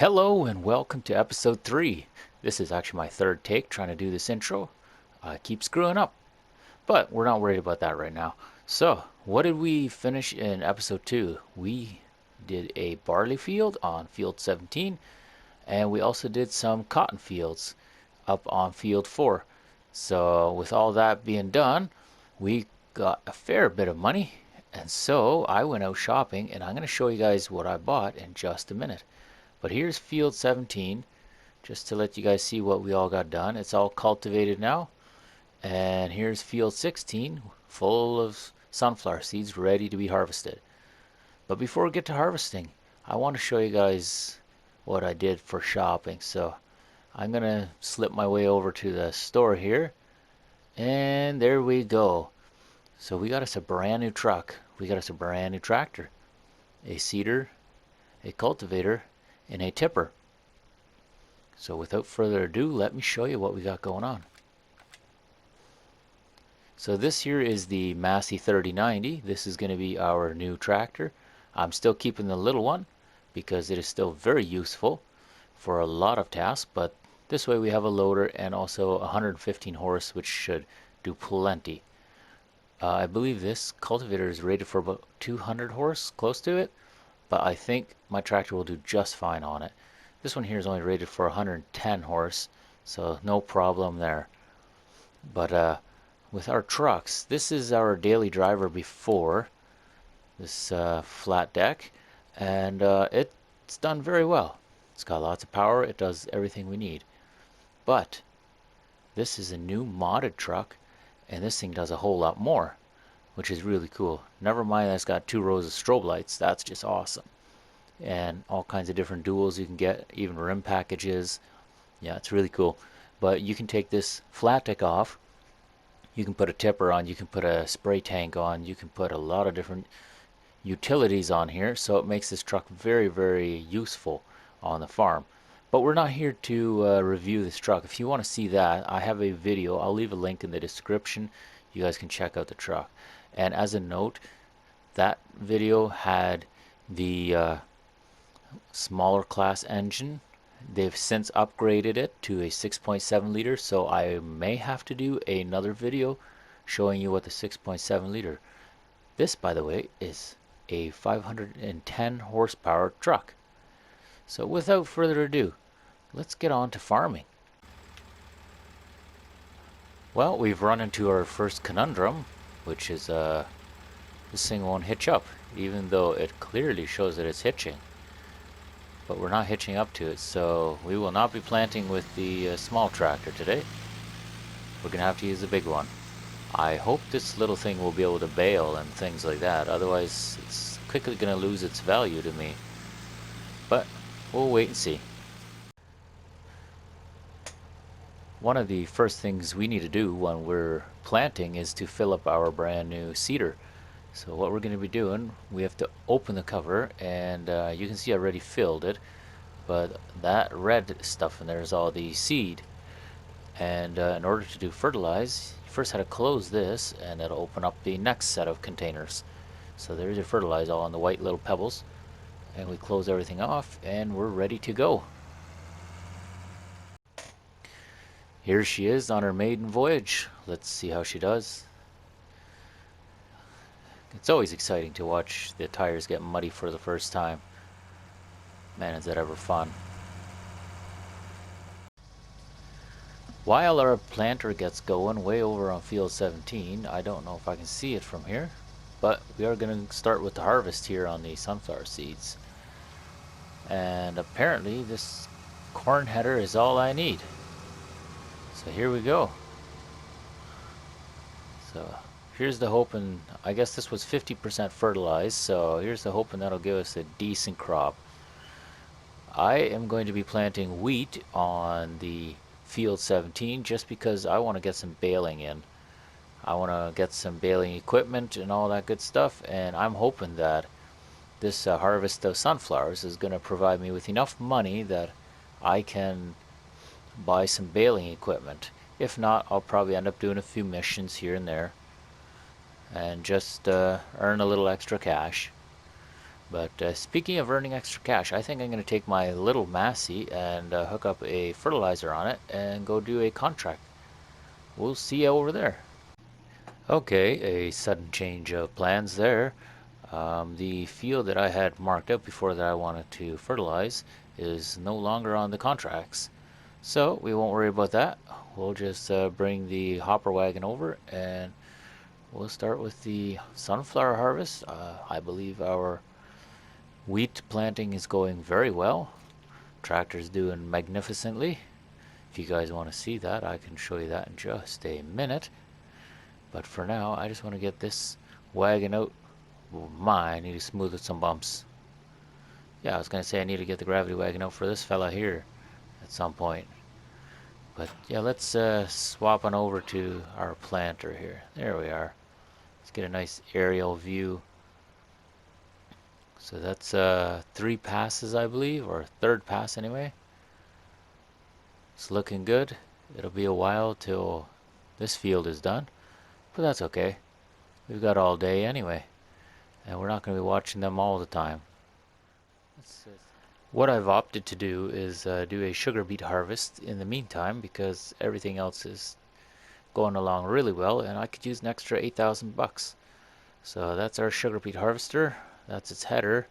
Hello and welcome to episode 3. This is actually my third take trying to do this intro. I keep screwing up, but we're not worried about that right now. So, what did we finish in episode 2? We did a barley field on field 17, and we also did some cotton fields up on field 4. So, with all that being done, we got a fair bit of money, and so I went out shopping, and I'm going to show you guys what I bought in just a minute. But here's field 17, just to let you guys see what we all got done. It's all cultivated now. And here's field 16, full of sunflower seeds ready to be harvested. But before we get to harvesting, I want to show you guys what I did for shopping. So I'm going to slip my way over to the store here. And there we go. So we got us a brand new truck. We got us a brand new tractor, a seeder, a cultivator, and a tipper. So without further ado, let me show you what we got going on. So this here is the Massey 3090. This is going to be our new tractor. I'm still keeping the little one because it is still very useful for a lot of tasks, but this way we have a loader and also 115 horse, which should do plenty. I believe this cultivator is rated for about 200 horse, close to it, but I think my tractor will do just fine on it. This one here is only rated for 110 horse, so no problem there. But with our trucks, this is our daily driver before this flat deck, and it's done very well. It's got lots of power, it does everything we need. But this is a new modded truck, and this thing does a whole lot more, which is really cool. Never mind that it's got 2 rows of strobe lights, that's just awesome. And all kinds of different duals you can get, even rim packages. Yeah, it's really cool. But you can take this flat deck off, you can put a tipper on, you can put a spray tank on, you can put a lot of different utilities on here, so it makes this truck very, very useful on the farm. But we're not here to review this truck. If you want to see that, I have a video. I'll leave a link in the description. You guys can check out the truck. And as a note, that video had the smaller class engine. They've since upgraded it to a 6.7 liter, so I may have to do another video showing you what the 6.7 liter. This, by the way, is a 510 horsepower truck. So without further ado, let's get on to farming. Well, we've run into our first conundrum, which is this thing won't hitch up, even though it clearly shows that it's hitching. But we're not hitching up to it, so we will not be planting with the small tractor today. We're gonna have to use the big one. I hope this little thing will be able to bale and things like that, otherwise it's quickly gonna lose its value to me. But we'll wait and see. One of the first things we need to do when we're planting is to fill up our brand new seeder. So what we're going to be doing, we have to open the cover, and you can see I already filled it, but that red stuff in there is all the seed. And in order to do fertilize, you first had to close this, and that'll open up the next set of containers. So there's your fertilize, all on the white little pebbles, and we close everything off, and we're ready to go. Here she is on her maiden voyage. Let's see how she does. It's always exciting to watch the tires get muddy for the first time. Man, is that ever fun. While our planter gets going way over on field 17, I don't know if I can see it from here, but we are going to start with the harvest here on the sunflower seeds. And apparently this corn header is all I need. So here we go. So here's the hoping, I guess this was 50% fertilized, so here's the hoping that'll give us a decent crop. I am going to be planting wheat on the field 17 just because I want to get some baling in. I want to get some baling equipment and all that good stuff, and I'm hoping that this harvest of sunflowers is going to provide me with enough money that I can buy some baling equipment. If not, I'll probably end up doing a few missions here and there and just earn a little extra cash. But speaking of earning extra cash, I think I'm going to take my little Massey and hook up a fertilizer on it and go do a contract. We'll see you over there. Okay, a sudden change of plans there. The field that I had marked out before that I wanted to fertilize is no longer on the contracts. So we won't worry about that. We'll just bring the hopper wagon over and we'll start with the sunflower harvest. I believe our wheat planting is going very well. Tractor's doing magnificently. If you guys want to see that, I can show you that in just a minute. But for now, I just want to get this wagon out. Oh my, I need to smooth out some bumps. Yeah, I was going to say I need to get the gravity wagon out for this fella here at some point. But yeah, let's swap on over to our planter here. There we are. Let's get a nice aerial view. So that's 3 passes, I believe, or third pass anyway. It's looking good. It'll be a while till this field is done, but that's okay. We've got all day anyway, and we're not going to be watching them all the time. What I've opted to do is do a sugar beet harvest in the meantime because everything else is going along really well, and I could use an extra 8,000 bucks. So that's our sugar beet harvester. That's its header.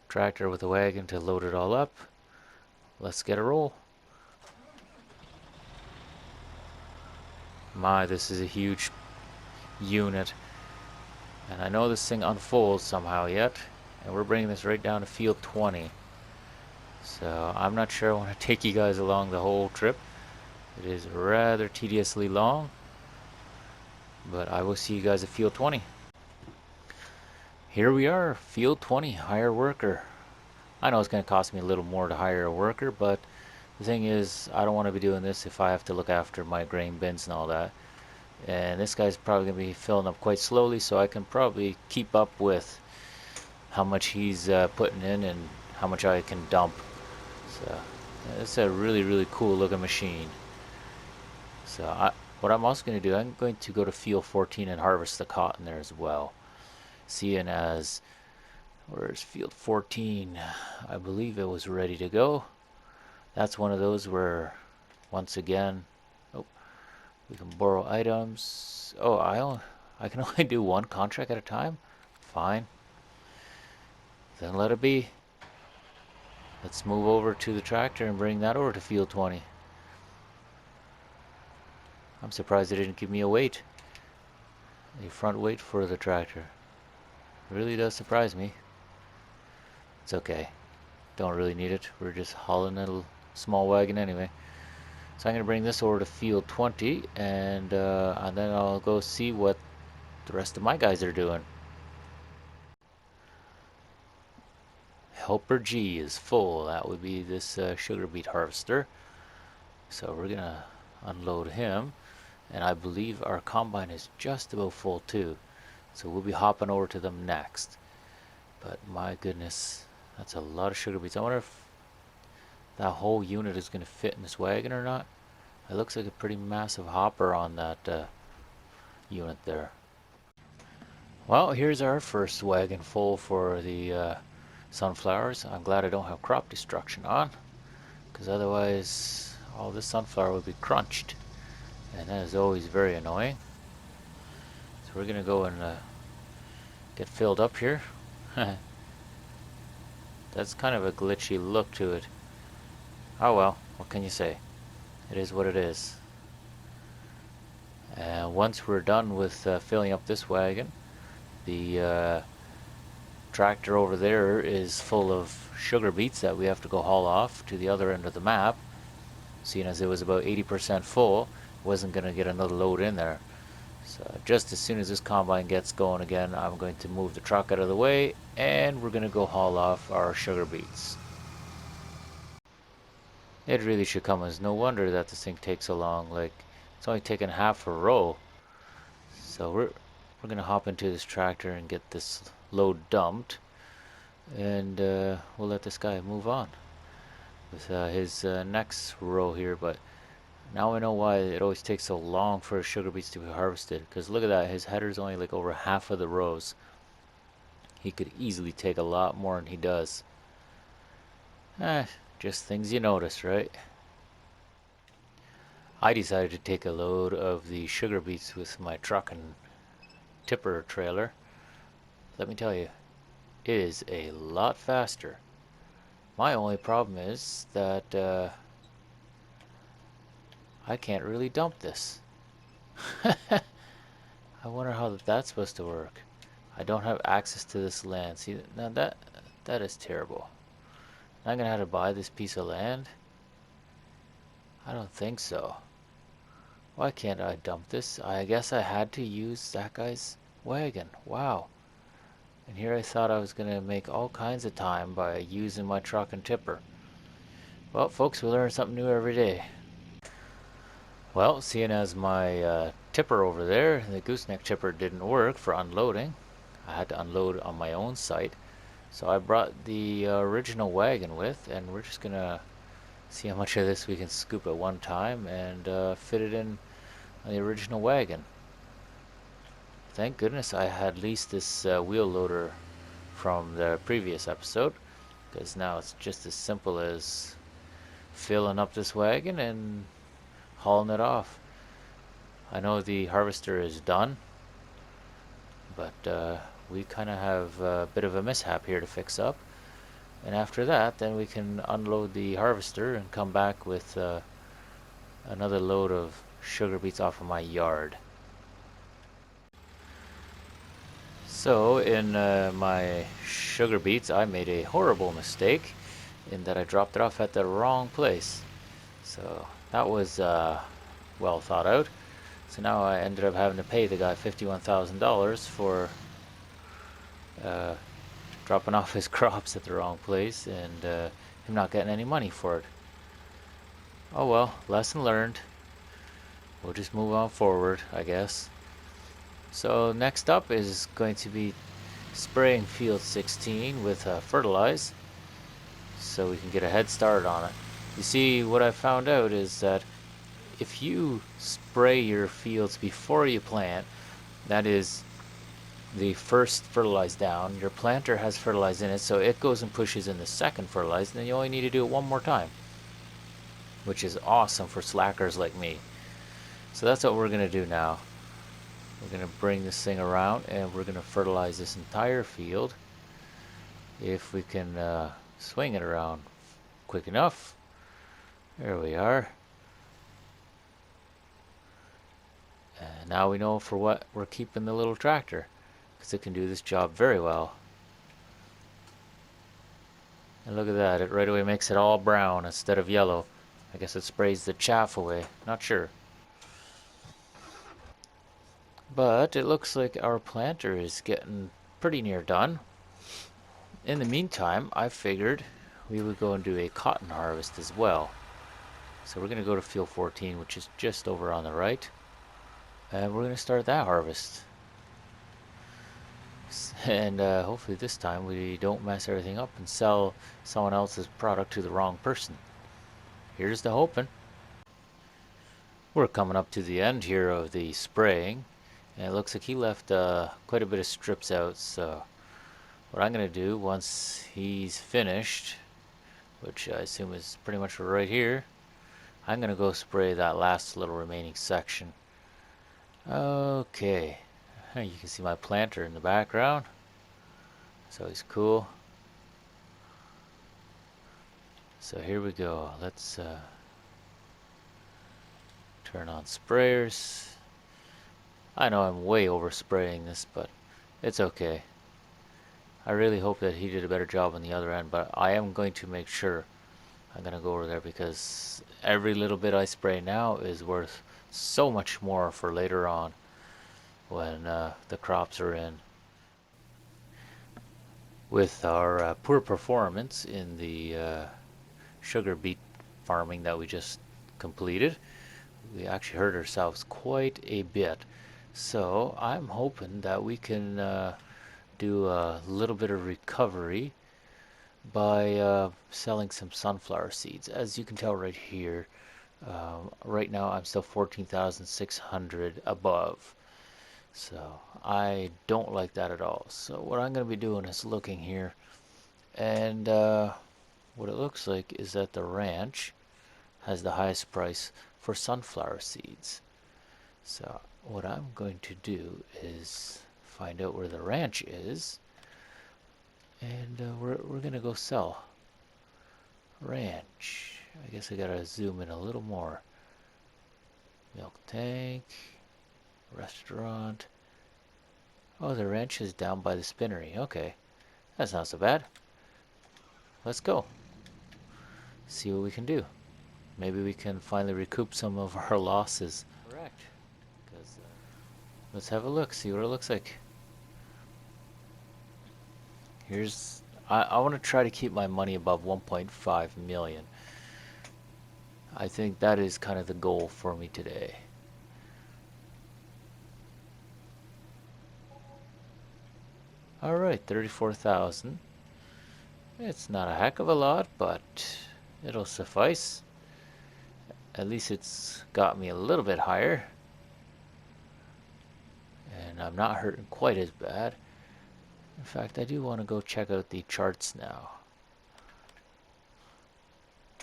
Tractor with a wagon to load it all up. Let's get a roll. My, this is a huge unit. And I know this thing unfolds somehow yet. And we're bringing this right down to field 20. So I'm not sure I want to take you guys along the whole trip. It is rather tediously long. But I will see you guys at field 20. Here we are, field 20, hire worker. I know it's going to cost me a little more to hire a worker, but the thing is, I don't want to be doing this if I have to look after my grain bins and all that. And this guy's probably going to be filling up quite slowly, so I can probably keep up with how much he's putting in and how much I can dump. So it's a really, really cool looking machine. So what I'm also going to do, I'm going to go to field 14 and harvest the cotton there as well. Seeing as, where's field 14? I believe it was ready to go. That's one of those where, once again, oh, we can borrow items. Oh, I can only do one contract at a time? Fine. Then let it be. Let's move over to the tractor and bring that over to field 20. I'm surprised they didn't give me a weight. A front weight for the tractor. It really does surprise me. It's okay. Don't really need it. We're just hauling a small wagon anyway. So I'm going to bring this over to field 20 and then I'll go see what the rest of my guys are doing. Helper G is full. That would be this sugar beet harvester. So we're going to unload him. And I believe our combine is just about full too. So we'll be hopping over to them next. But my goodness, that's a lot of sugar beets. I wonder if that whole unit is going to fit in this wagon or not. It looks like a pretty massive hopper on that unit there. Well, here's our first wagon full for the sunflowers. I'm glad I don't have crop destruction on, because otherwise all this sunflower would be crunched, and that is always very annoying. So we're going to go and get filled up here. That's kind of a glitchy look to it. Oh well, what can you say? It is what it is. And once we're done with filling up this wagon, the tractor over there is full of sugar beets that we have to go haul off to the other end of the map. Seeing as it was about 80% full, wasn't going to get another load in there. So just as soon as this combine gets going again, I'm going to move the truck out of the way and we're going to go haul off our sugar beets. It really should come as no wonder that this thing takes so long. Like, it's only taken half a row. So we're going to hop into this tractor and get this load dumped, and we'll let this guy move on with his next row here. But now I know why it always takes so long for sugar beets to be harvested, because look at that, his header's only like over half of the rows. He could easily take a lot more than he does. Just things you notice, right? I decided to take a load of the sugar beets with my truck and tipper trailer. Let me tell you, it is a lot faster. My only problem is that I can't really dump this. I wonder how that's supposed to work. I don't have access to this land. See, now that is terrible. I'm gonna have to buy this piece of land? I don't think so. Why can't I dump this? I guess I had to use that guy's wagon. Wow. And here I thought I was gonna make all kinds of time by using my truck and tipper. Well, folks, we learn something new every day. Well, seeing as my tipper over there, the gooseneck tipper, didn't work for unloading, I had to unload on my own site. So I brought the original wagon with, and we're just gonna see how much of this we can scoop at one time and fit it in on the original wagon. Thank goodness I had leased this wheel loader from the previous episode, because now it's just as simple as filling up this wagon and hauling it off. I know the harvester is done, but we kind of have a bit of a mishap here to fix up. And after that, then we can unload the harvester and come back with another load of sugar beets off of my yard. So in my sugar beets, I made a horrible mistake in that I dropped it off at the wrong place. So that was well thought out. So now I ended up having to pay the guy $51,000 for dropping off his crops at the wrong place and him not getting any money for it. Oh well, lesson learned. We'll just move on forward, I guess. So next up is going to be spraying field 16 with fertilize, so we can get a head start on it. You see, what I found out is that if you spray your fields before you plant, that is the first fertilize down, your planter has fertilize in it, so it goes and pushes in the second fertilize, and then you only need to do it one more time, which is awesome for slackers like me. So that's what we're going to do now. We're going to bring this thing around and we're going to fertilize this entire field. If we can swing it around quick enough. There we are. And now we know for what we're keeping the little tractor, because it can do this job very well. And look at that, it right away makes it all brown instead of yellow. I guess it sprays the chaff away, not sure. But it looks like our planter is getting pretty near done. In the meantime, I figured we would go and do a cotton harvest as well. So we're going to go to field 14, which is just over on the right. And we're going to start that harvest. And hopefully this time we don't mess everything up and sell someone else's product to the wrong person. Here's to hoping. We're coming up to the end here of the spraying. And it looks like he left quite a bit of strips out, so what I'm going to do once he's finished, which I assume is pretty much right here, I'm going to go spray that last little remaining section. Okay, you can see my planter in the background, so he's cool. So here we go, let's turn on sprayers. I know I'm way overspraying this, but it's okay. I really hope that he did a better job on the other end, but I am going to make sure. I'm going to go over there because every little bit I spray now is worth so much more for later on when the crops are in. With our poor performance in the sugar beet farming that we just completed, we actually hurt ourselves quite a bit. So I'm hoping that we can do a little bit of recovery by selling some sunflower seeds. As you can tell right here, right now I'm still 14,600 above. So I don't like that at all. So what I'm going to be doing is looking here, and what it looks like is that the ranch has the highest price for sunflower seeds. So what I'm going to do is find out where the ranch is, and we're going to go sell. Ranch. I guess I gotta zoom in a little more. Milk tank, restaurant. Oh, the ranch is down by the spinnery. Okay, that's not so bad. Let's go. See what we can do. Maybe we can finally recoup some of our losses. Correct. Because let's have a look. See what it looks like. Here's. I want to try to keep my money above 1.5 million. I think that is kind of the goal for me today. Alright, 34,000. It's not a heck of a lot, but it'll suffice. At least it's got me a little bit higher. And I'm not hurting quite as bad. In fact, I do want to go check out the charts now.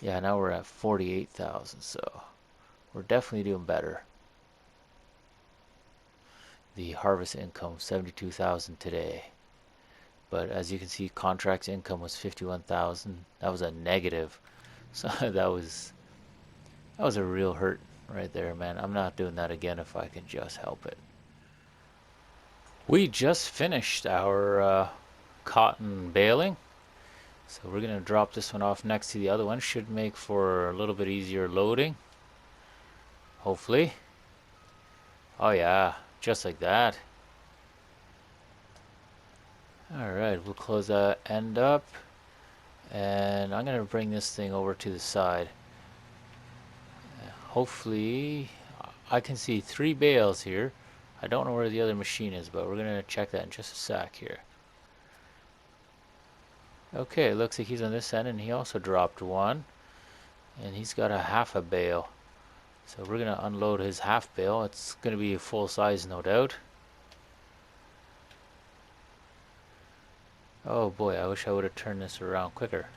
Yeah, now we're at 48,000, so we're definitely doing better. The harvest income, 72,000 today. But as you can see, contracts income was 51,000. That was a negative. So that was a real hurt right there, man. I'm not doing that again if I can just help it. We just finished our cotton baling. So we're going to drop this one off next to the other one. Should make for a little bit easier loading. Hopefully. Oh yeah, just like that. Alright, we'll close that end up. And I'm going to bring this thing over to the side. Hopefully, I can see 3 bales here. I don't know where the other machine is, but we're going to check that in just a sec here. Okay, it looks like he's on this end, and he also dropped one. And he's got a half a bale. So we're going to unload his half bale. It's going to be full size, no doubt. Oh boy, I wish I would have turned this around quicker.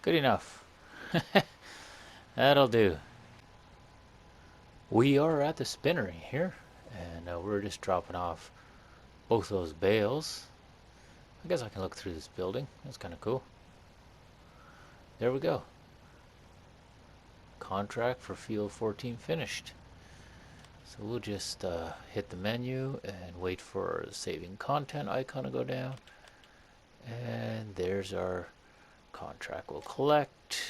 Good enough. That'll do. We are at the spinnery here, and we're just dropping off both those bales. I guess I can look through this building. That's kind of cool. There we go. Contract for field 14 finished. So we'll just hit the menu and wait for the saving content icon to go down. And there's our contract. We'll collect.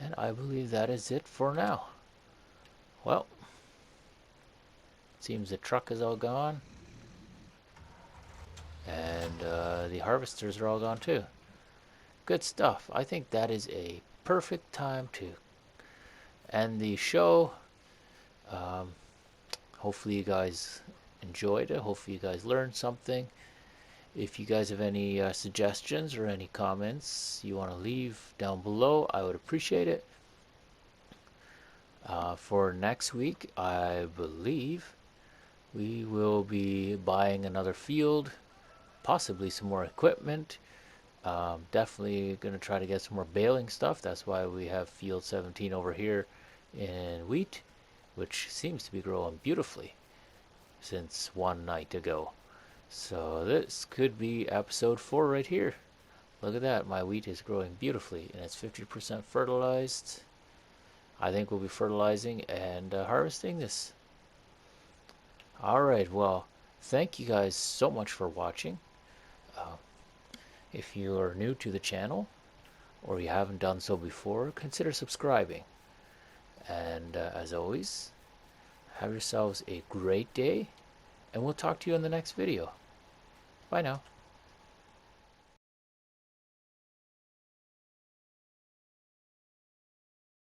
And I believe that is it for now. Well, seems the truck is all gone. And the harvesters are all gone too. Good stuff. I think that is a perfect time to end the show. Hopefully you guys enjoyed it. Hopefully you guys learned something. If you guys have any suggestions or any comments you want to leave down below, I would appreciate it. For next week, I believe we will be buying another field, possibly some more equipment. Definitely going to try to get some more baling stuff. That's why we have field 17 over here in wheat, which seems to be growing beautifully since one night ago. So this could be episode 4 right here. Look at that, my wheat is growing beautifully and it's 50% fertilized. I think we'll be fertilizing and harvesting this. Alright, well, thank you guys so much for watching. If you are new to the channel or you haven't done so before, consider subscribing. And as always, have yourselves a great day, and we'll talk to you in the next video. Bye now.